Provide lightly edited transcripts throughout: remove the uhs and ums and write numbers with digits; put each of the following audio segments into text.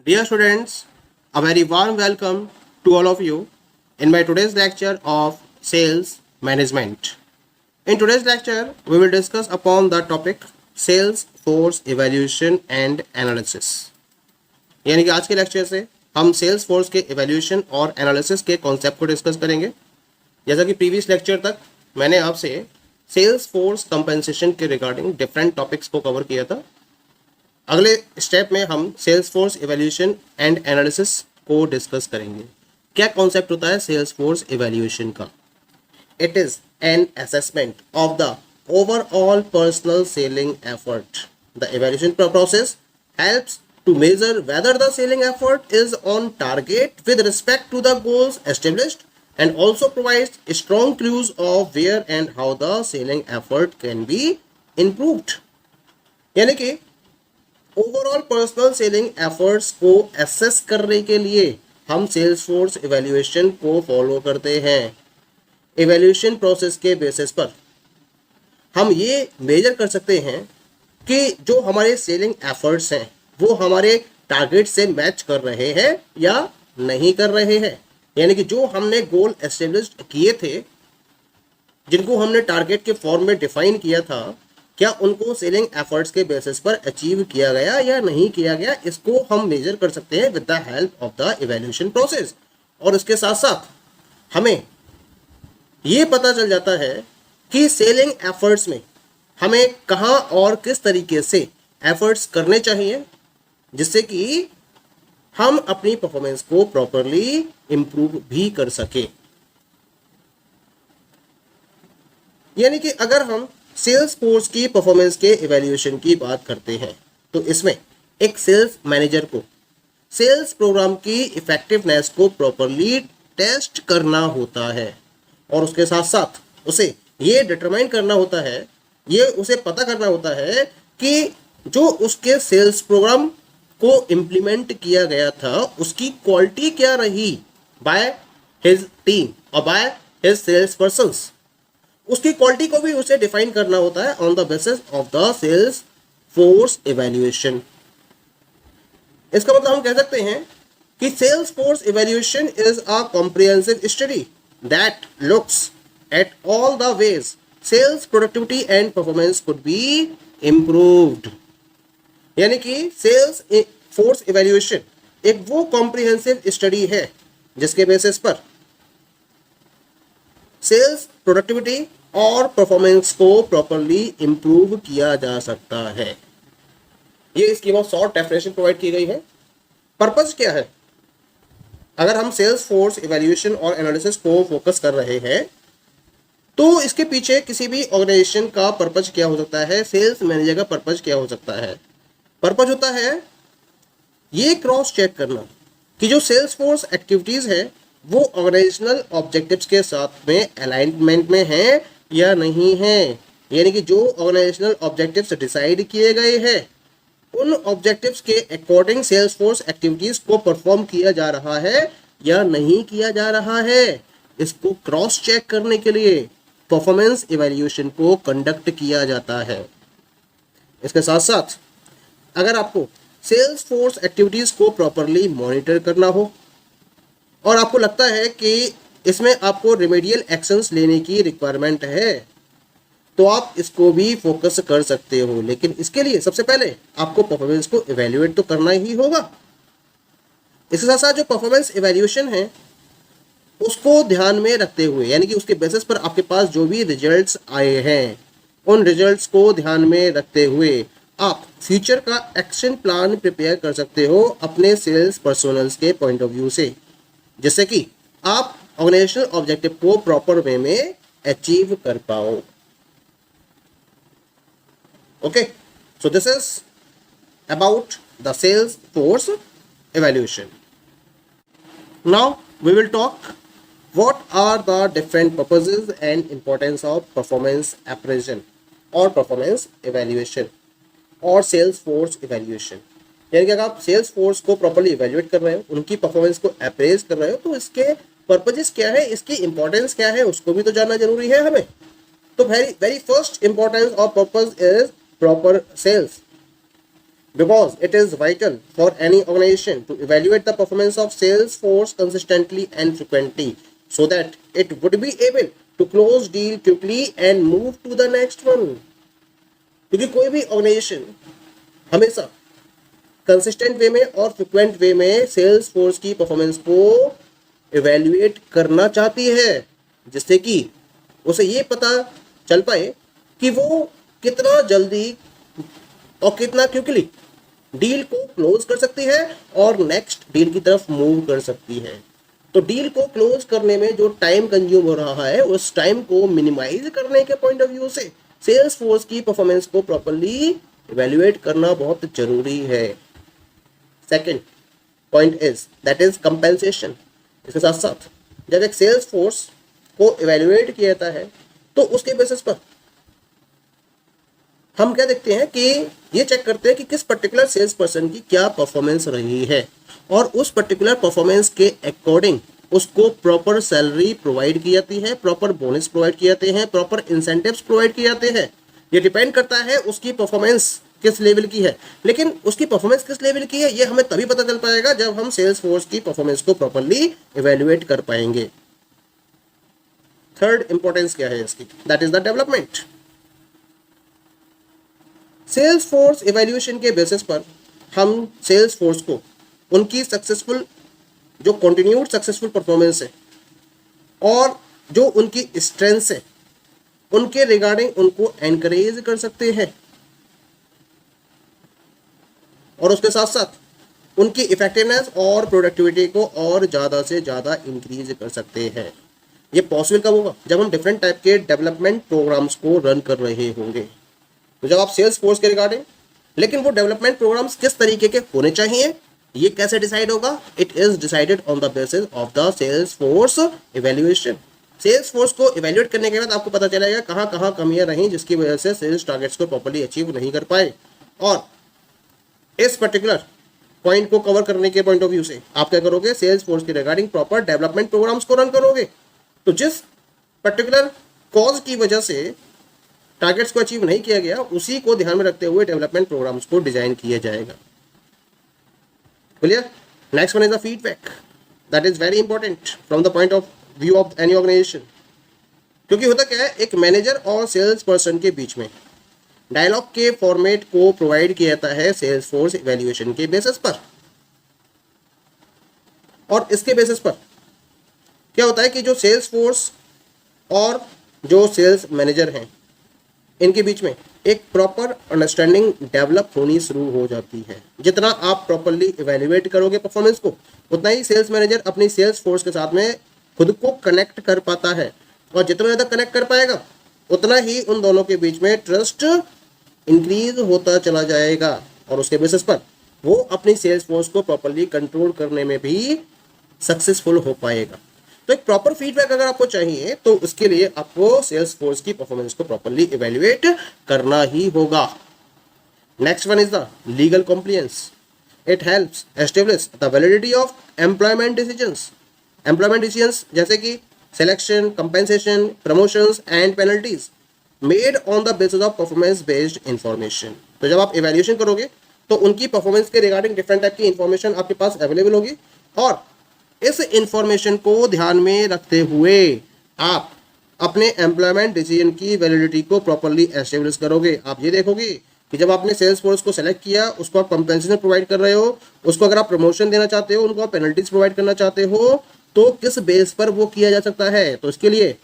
Dear students, a very warm welcome to all of you in my today's lecture of sales management. In today's lecture, we will discuss upon the topic sales force evaluation and analysis. यानी कि आज के lecture से हम sales force के evaluation और analysis के concept को डिस्कस करेंगे। जैसा कि प्रीवियस लेक्चर तक मैंने आपसे सेल्स फोर्स कंपेंसेशन के रिगार्डिंग डिफरेंट टॉपिक्स को कवर किया था। अगले स्टेप में हम sales force evaluation and analysis को डिस्कस करेंगे। क्या कॉन्सेप्ट होता है सेल्स फोर्स इवैल्यूएशन का? It is an assessment of the overall personal selling effort. The evaluation process helps to measure whether the selling effort is on target with respect to the goals established and also provides strong clues of where and how the selling effort can be improved. यानी कि overall personal selling efforts को assess करने के लिए हम sales force evaluation को follow करते हैं। इवैल्यूएशन प्रोसेस के बेसिस पर हम ये मेजर कर सकते हैं कि जो हमारे सेलिंग एफर्ट्स हैं वो हमारे टारगेट से मैच कर रहे हैं या नहीं कर रहे हैं। यानी कि जो हमने गोल एस्टेब्लिश किए थे, जिनको हमने टारगेट के फॉर्म में डिफाइन किया था, क्या उनको सेलिंग एफर्ट्स के बेसिस पर अचीव किया गया या नहीं किया गया, इसको हम मेजर कर सकते हैं with the help of the evaluation process. और इसके साथ साथ हमें ये पता चल जाता है कि सेलिंग एफर्ट्स में हमें कहाँ और किस तरीके से एफर्ट्स करने चाहिए जिससे कि हम अपनी परफॉर्मेंस को प्रॉपरली इंप्रूव भी कर सके। यानी कि अगर हम सेल्स फोर्स की परफॉर्मेंस के इवैल्यूएशन की बात करते हैं तो इसमें एक सेल्स मैनेजर को सेल्स प्रोग्राम की इफेक्टिवनेस को प्रॉपरली टेस्ट करना होता है और उसके साथ साथ उसे ये डिटरमाइन करना होता है, ये उसे पता करना होता है कि जो उसके सेल्स प्रोग्राम को इम्प्लीमेंट किया गया था उसकी क्वालिटी क्या रही बाय हिज टीम और बाय हिज सेल्स पर्सन्स। उसकी क्वालिटी को भी उसे डिफाइन करना होता है on the basis of the sales force evaluation. इसका मतलब हम कह सकते हैं कि sales force evaluation is a comprehensive study that looks at all the ways sales productivity and performance could be improved. यानी कि सेल्स फोर्स इवैल्यूएशन एक वो कॉम्प्रिहेंसिव स्टडी है जिसके बेसिस पर सेल्स प्रोडक्टिविटी और परफॉर्मेंस को प्रॉपरली इंप्रूव किया जा सकता है। ये इसकी बहुत शॉर्ट डेफिनेशन प्रोवाइड की गई है। पर्पस क्या है? अगर हम सेल्स फोर्स इवैल्यूएशन और एनालिसिस को फोकस कर रहे हैं तो इसके पीछे किसी भी ऑर्गेनाइजेशन का पर्पस क्या हो सकता है, सेल्स मैनेजर का पर्पस क्या हो सकता है? पर्पस होता है ये क्रॉस चेक करना कि जो सेल्स फोर्स एक्टिविटीज है वो ऑर्गेनाइजेशनल ऑब्जेक्टिव्स के साथ में अलाइनमेंट में है या नहीं है। यानी कि जो ऑर्गेनाइजेशनल ऑब्जेक्टिव्स डिसाइड किए गए हैं उन ऑब्जेक्टिव्स के अकॉर्डिंग सेल्स फोर्स एक्टिविटीज को परफॉर्म किया जा रहा है या नहीं किया जा रहा है। इसको क्रॉस चेक करने के लिए परफॉर्मेंस इवैल्यूएशन को कंडक्ट किया जाता है। इसके साथ साथ अगर आपको सेल्स फोर्स एक्टिविटीज को प्रॉपरली मॉनिटर करना हो और आपको लगता है कि इसमें आपको रिमेडियल एक्शंस लेने की रिक्वायरमेंट है तो आप इसको भी फोकस कर सकते हो। लेकिन इसके लिए सबसे पहले आपको परफॉर्मेंस को इवैल्यूएट तो करना ही होगा। इसके साथ साथ जो परफॉर्मेंस इवैल्यूएशन है उसको ध्यान में रखते हुए, यानी कि उसके बेसिस पर आपके पास जो भी रिजल्ट्स आए हैं उन रिजल्ट्स को ध्यान में रखते हुए आप फ्यूचर का एक्शन प्लान प्रिपेयर कर सकते हो अपने सेल्स पर्सोनल्स के पॉइंट ऑफ व्यू से, जिससे कि आप ऑर्गेनाइजेशनल ऑब्जेक्टिव को प्रॉपर वे में अचीव कर पाओ। Okay, so this is about the sales force evaluation. Now we will talk what are the different purposes and importance of performance appraisal और performance evaluation और सेल्स फोर्स इवैल्यूएशन। यानी कि अगर आप sales force को properly evaluate कर रहे हो, उनकी परफॉर्मेंस को अप्रेज कर रहे हो तो इसके पर्पजेस क्या है, इसकी इंपॉर्टेंस क्या है, उसको भी तो जानना जरूरी है हमें। तो वेरी फर्स्ट इंपॉर्टेंस और purpose is proper sales. because it is vital for any organization to evaluate the performance of sales force consistently and frequently so that it would be able to close deal quickly and move to the next one. क्योंकि कोई भी organisation हमेशा consistent way में और frequent वे में sales force की performance को evaluate करना चाहती है, जिससे कि उसे ये पता चल पाए कि वो कितना जल्दी और कितना क्विकली डील को क्लोज कर सकती है और नेक्स्ट डील की तरफ मूव कर सकती है। तो डील को क्लोज करने में जो टाइम कंज्यूम हो रहा है उस टाइम को मिनिमाइज करने के पॉइंट ऑफ व्यू से सेल्स फोर्स की परफॉर्मेंस को प्रॉपर्ली इवेल्युएट करना बहुत जरूरी है। Second point is that is compensation. इसके साथ साथ जब एक सेल्स फोर्स को इवेल्युएट किया जाता है तो उसके बेसिस पर हम क्या देखते हैं कि ये चेक करते हैं कि किस पर्टिकुलर सेल्स पर्सन की क्या परफॉर्मेंस रही है और उस पर्टिकुलर परफॉर्मेंस के अकॉर्डिंग उसको प्रॉपर सैलरी प्रोवाइड की जाती है, प्रॉपर बोनस प्रोवाइड किए जाते हैं, प्रॉपर इंसेंटिव्स प्रोवाइड किए जाते हैं। ये डिपेंड करता है उसकी परफॉर्मेंस किस लेवल की है, लेकिन उसकी परफॉर्मेंस किस लेवल की है ये हमें तभी पता चल पाएगा जब हम सेल्स फोर्स की परफॉर्मेंस को प्रॉपर्ली इवेल्युएट कर पाएंगे। थर्ड इंपॉर्टेंस क्या है इसकी, that is the development. Sales force evaluation के बेसिस पर हम सेल्स फोर्स को उनकी सक्सेसफुल जो कंटिन्यूड सक्सेसफुल परफॉर्मेंस है और जो उनकी स्ट्रेंथ्स है उनके रिगार्डिंग उनको एनकरेज कर सकते हैं और उसके साथ साथ उनकी इफेक्टिवनेस और प्रोडक्टिविटी को और ज़्यादा से ज़्यादा इंक्रीज कर सकते हैं। ये पॉसिबल कब होगा, जब हम डिफरेंट टाइप के डेवलपमेंट प्रोग्राम्स को रन कर रहे होंगे। तो जब आप सेल्स फोर्स के रिगार्डिंग, लेकिन वो डेवलपमेंट प्रोग्राम्स किस तरीके के होने चाहिए ये कैसे डिसाइड होगा, it is decided on the basis of the sales force evaluation. Sales force को इवैल्यूएट करने के बाद आपको पता चलेगा कहाँ कहाँ कमियां रहीं जिसकी वजह से सेल्स टारगेट्स को प्रॉपर्ली अचीव नहीं कर पाए, और इस पर्टिकुलर पॉइंट को कवर करने के पॉइंट ऑफ व्यू से आप क्या करोगे, सेल्स फोर्स के रिगार्डिंग प्रॉपर डेवलपमेंट प्रोग्राम्स को रन करोगे। तो जिस पर्टिकुलर कॉज की वजह से टारगेट्स को अचीव नहीं किया गया उसी को ध्यान में रखते हुए डेवलपमेंट प्रोग्राम्स को डिजाइन किया जाएगा। Clear? Next one is the feedback, that is very important from the point of view of any organization. क्योंकि होता क्या है, एक मैनेजर और सेल्स पर्सन के बीच में डायलॉग के फॉर्मेट को प्रोवाइड किया जाता है सेल्स फोर्स इवैल्यूएशन के बेसिस पर, और इसके बेसिस पर क्या होता है कि जो सेल्स फोर्स और जो सेल्स मैनेजर हैं इनके बीच में एक प्रॉपर अंडरस्टैंडिंग डेवलप होनी शुरू हो जाती है। जितना आप प्रॉपर्ली इवैल्यूएट करोगे परफॉर्मेंस को उतना ही सेल्स मैनेजर अपनी सेल्स फोर्स के साथ में खुद को कनेक्ट कर पाता है, और जितना ज़्यादा कनेक्ट कर पाएगा उतना ही उन दोनों के बीच में ट्रस्ट इंक्रीज होता चला जाएगा, और उसके बेसिस पर वो अपनी सेल्स फोर्स को प्रॉपर्ली कंट्रोल करने में भी सक्सेसफुल हो पाएगा। तो एक प्रॉपर फीडबैक अगर आपको चाहिए तो उसके लिए आपको सेल्स फोर्स की परफॉर्मेंस को प्रॉपर्ली इवैल्यूएट करना ही होगा। Next one is the legal compliance. It helps establish the validity of employment decisions. Employment decisions जैसे कि selection, compensation, promotions and penalties made on the basis of performance based information. तो जब आप evaluation करोगे तो उनकी परफॉर्मेंस के regarding different type की इंफॉर्मेशन आपके पास अवेलेबल होगी, और इस इंफॉर्मेशन को ध्यान में रखते हुए आप अपने एम्प्लॉयमेंट डिसीजन की वैलिडिटी को प्रॉपर्ली एस्टेब्लिश करोगे। आप ये देखोगे कि जब आपने सेल्स फोर्स को सेलेक्ट किया, उसको आप कंपेंसेशन प्रोवाइड कर रहे हो, उसको अगर आप प्रमोशन देना चाहते हो, उनको आप पेनल्टीज प्रोवाइड करना चाहते हो, तो किस बेस पर वो किया जा सकता है। तो इसके लिए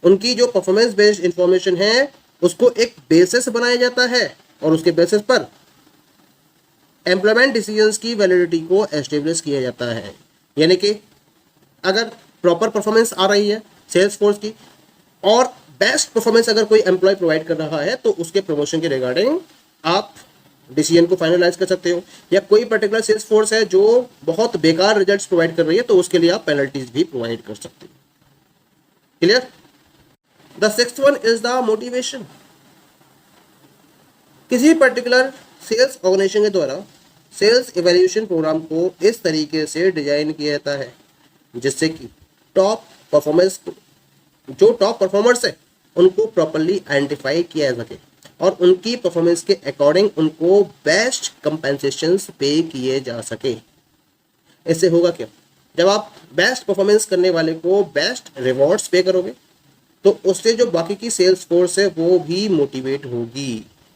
उनकी जो परफॉर्मेंस बेस्ड इंफॉर्मेशन है उसको एक बेसिस बनाया जाता है, और उसके बेसिस पर एम्प्लॉयमेंट डिसीजंस की वैलिडिटी को एस्टेब्लिश किया जाता है। यानी कि अगर प्रॉपर परफॉर्मेंस आ रही है सेल्स फोर्स की और बेस्ट परफॉर्मेंस अगर कोई एम्प्लॉय प्रोवाइड कर रहा है तो उसके प्रमोशन के रिगार्डिंग आप डिसीजन को फाइनलाइज कर सकते हो, या कोई पर्टिकुलर सेल्स फोर्स है जो बहुत बेकार रिजल्ट्स प्रोवाइड कर रही है तो उसके लिए आप पेनल्टीज भी प्रोवाइड कर सकते हो। Clear? The sixth one is the motivation. किसी पर्टिकुलर सेल्स ऑर्गेनाइजेशन के द्वारा सेल्स इवैल्यूएशन प्रोग्राम को इस तरीके से डिजाइन किया जाता है जिससे कि टॉप परफॉर्मेंस जो टॉप परफॉर्मर्स है उनको प्रॉपर्ली आइडेंटिफाई किया जा सके, और उनकी परफॉर्मेंस के अकॉर्डिंग उनको बेस्ट कंपेंसेशंस पे किए जा सके। इससे होगा क्या, जब आप बेस्ट परफॉर्मेंस करने वाले को बेस्ट रिवॉर्ड्स पे करोगे तो उससे जो बाकी की सेल्स फोर्स है वो भी मोटिवेट होगी।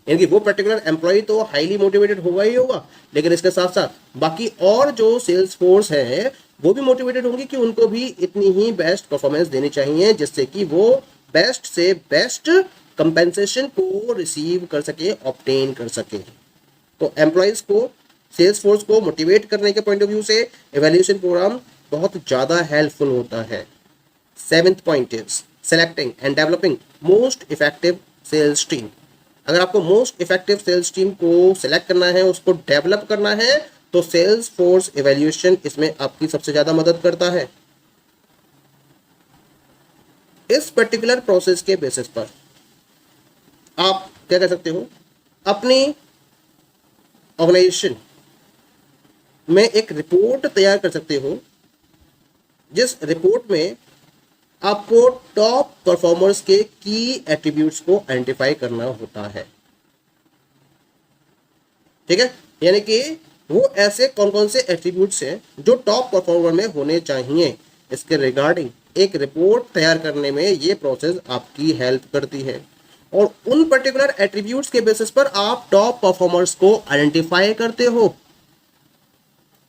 यानी कि वो पर्टिकुलर एम्प्लॉय तो हाईली मोटिवेटेड होगा ही होगा, लेकिन इसके साथ साथ बाकी और जो सेल्स फोर्स है वो भी मोटिवेटेड होंगी कि उनको भी इतनी ही बेस्ट परफॉर्मेंस देनी चाहिए, जिससे कि वो बेस्ट से बेस्ट कंपेंसेशन को रिसीव कर सके, ऑब्टेन कर सके। तो एम्प्लॉयज को, सेल्स फोर्स को मोटिवेट करने के पॉइंट ऑफ व्यू से इवैल्यूएशन प्रोग्राम बहुत ज़्यादा हेल्पफुल होता है। 7th point is selecting and developing most effective sales team. अगर आपको मोस्ट इफेक्टिव सेल्स टीम को सिलेक्ट करना है, उसको डेवलप करना है, तो सेल्स फोर्स इवैल्यूएशन इसमें आपकी सबसे ज़्यादा मदद करता है। इस पर्टिकुलर प्रोसेस के बेसिस पर आप क्या कर सकते हो, अपनी ऑर्गेनाइजेशन में एक रिपोर्ट तैयार कर सकते हो, जिस रिपोर्ट में आपको टॉप परफॉर्मर्स के की एट्रीब्यूट्स को आइडेंटिफाई करना होता है। ठीक है, यानी कि वो ऐसे कौन कौन से एट्रीब्यूट्स हैं जो टॉप परफॉर्मर में होने चाहिए, इसके रिगार्डिंग एक रिपोर्ट तैयार करने में ये प्रोसेस आपकी हेल्प करती है। और उन पर्टिकुलर एट्रीब्यूट्स के बेसिस पर आप टॉप परफॉर्मर्स को आइडेंटिफाई करते हो,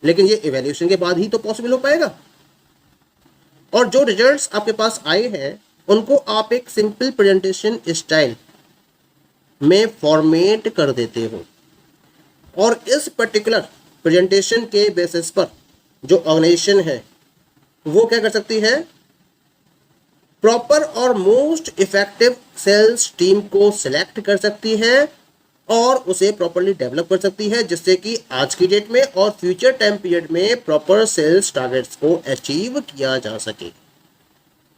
लेकिन ये इवैल्यूएशन के बाद ही तो पॉसिबल हो पाएगा। और जो रिजल्ट्स आपके पास आए हैं उनको आप एक सिंपल प्रेजेंटेशन स्टाइल में फॉर्मेट कर देते हो, और इस पर्टिकुलर प्रेजेंटेशन के बेसिस पर जो ऑर्गेनाइजेशन है वो क्या कर सकती है, प्रॉपर और मोस्ट इफेक्टिव सेल्स टीम को सिलेक्ट कर सकती है और उसे प्रॉपरली डेवलप कर सकती है, जिससे कि आज की डेट में और फ्यूचर टाइम पीरियड में प्रॉपर सेल्स टारगेट्स को अचीव किया जा सके।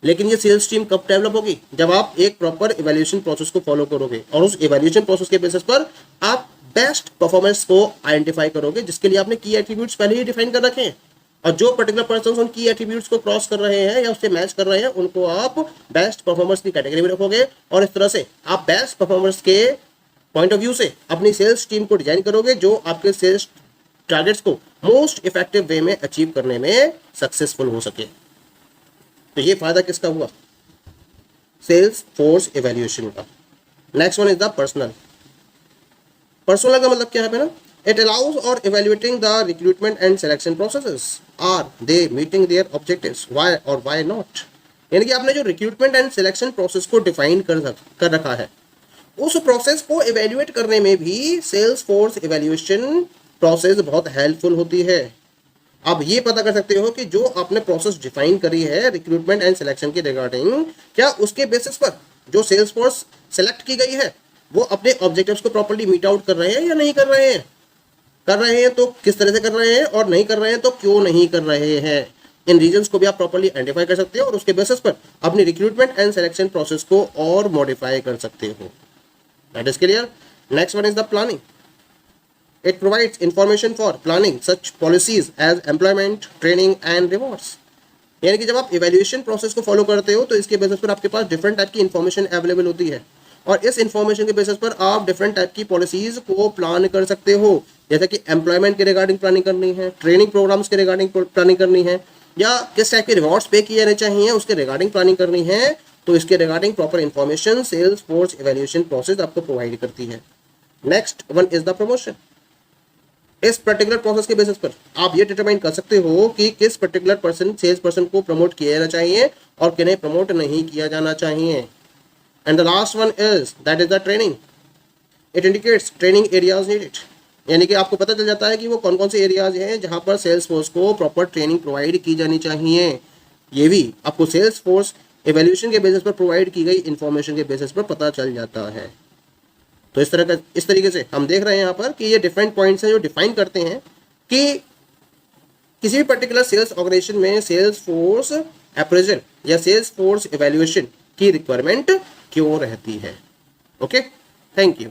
लेकिन ये सेल्स टीम कब डेवलप होगी, जब आप एक प्रॉपर इवैल्यूएशन प्रोसेस को फॉलो करोगे और उस इवैल्यूएशन प्रोसेस के बेसिस पर आप बेस्ट परफॉर्मेंस को आइडेंटिफाई करोगे, जिसके लिए आपने की एट्रीब्यूट्स पहले ही डिफाइन कर रखे हैं। और जो पर्टिकुलर पर्सन उन की एट्रीब्यूट्स को क्रॉस कर रहे हैं या उससे मैच कर रहे हैं, उनको आप बेस्ट परफॉर्मर्स की कैटेगरी में रखोगे, और इस तरह से आप बेस्ट परफॉर्मर्स के पॉइंट ऑफ व्यू से अपनी सेल्स टीम को डिजाइन करोगे, जो आपके सेल्स टारगेट्स को मोस्ट इफेक्टिव वे में अचीव करने में सक्सेसफुल हो सके। तो ये फायदा किसका हुआ, सेल्स फोर्स इवैल्यूएशन का। Next one is the personal. Personal का मतलब क्या है ना, इट अलाउज और evaluating the recruitment and selection processes, are they meeting their objectives, why और व्हाई नॉट। यानी कि आपने जो रिक्रूटमेंट एंड सिलेक्शन प्रोसेस को डिफाइन कर रखा है, उस प्रोसेस को इवैल्यूएट करने में भी सेल्स फोर्स इवैल्यूएशन प्रोसेस बहुत हेल्पफुल होती है। आप ये पता कर सकते हो कि जो आपने प्रोसेस डिफाइन करी है रिक्रूटमेंट एंड सिलेक्शन के रिगार्डिंग, क्या उसके बेसिस पर जो सेल्स फोर्स सेलेक्ट की गई है वो अपने ऑब्जेक्टिव्स को प्रॉपर्ली मीट आउट कर रहे हैं या नहीं कर रहे हैं। कर रहे हैं तो किस तरह से कर रहे हैं, और नहीं कर रहे हैं तो क्यों नहीं कर रहे हैं। इन रीजंस को भी आप प्रॉपर्ली आइडेंटिफाई कर सकते हो और उसके बेसिस पर अपनी रिक्रूटमेंट एंड सिलेक्शन प्रोसेस को और मॉडिफाई कर सकते हो। That is clear. Next one is the planning. It provides information for planning such policies as employment, training and rewards. यानी कि जब आप इवैल्यूएशन प्रोसेस को फॉलो करते हो तो इसके बेसिस पर आपके पास डिफरेंट टाइप की इंफॉर्मेशन अवेलेबल होती है, और इस इंफॉर्मेशन के बेसिस पर आप डिफरेंट टाइप की पॉलिसीज को प्लान कर सकते हो। जैसे कि एम्प्लॉयमेंट के रिगार्डिंग प्लानिंग करनी है, ट्रेनिंग प्रोग्राम्स के रिगार्डिंग प्लानिंग करनी है, या किस टाइप के रिवॉर्ड्स पे किए जाने चाहिए उसके रिगार्डिंग प्लानिंग करनी है। तो इसके regarding proper information sales force evaluation process आपको प्रोवाइड करती है। Next one is the promotion. इस पर्टिकुलर प्रोसेस के बेसिस पर आप ये डिटरमाइन कर सकते हो कि किस पर्टिकुलर पर्सन सेल्स पर्सन को प्रमोट किया जाना चाहिए और किन्हें प्रमोट नहीं किया जाना चाहिए। And the last one is that is the training. It indicates training areas needed. यानी कि आपको पता चल जाता है कि वो कौन कौन से एरियाज हैं जहां पर सेल्स फोर्स को प्रॉपर ट्रेनिंग प्रोवाइड की जानी चाहिए। ये भी आपको सेल्स फोर्स इवैल्यूएशन के बेसिस पर प्रोवाइड की गई इंफॉर्मेशन के बेसिस पर पता चल जाता है। तो इस तरीके से हम देख रहे हैं यहाँ पर कि ये डिफरेंट पॉइंट्स हैं जो डिफाइन करते हैं कि किसी भी पर्टिकुलर सेल्स ऑर्गेनाइजेशन में सेल्स फोर्स अप्रेजल या सेल्स फोर्स इवैल्यूएशन की रिक्वायरमेंट क्यों रहती है। Okay, thank you.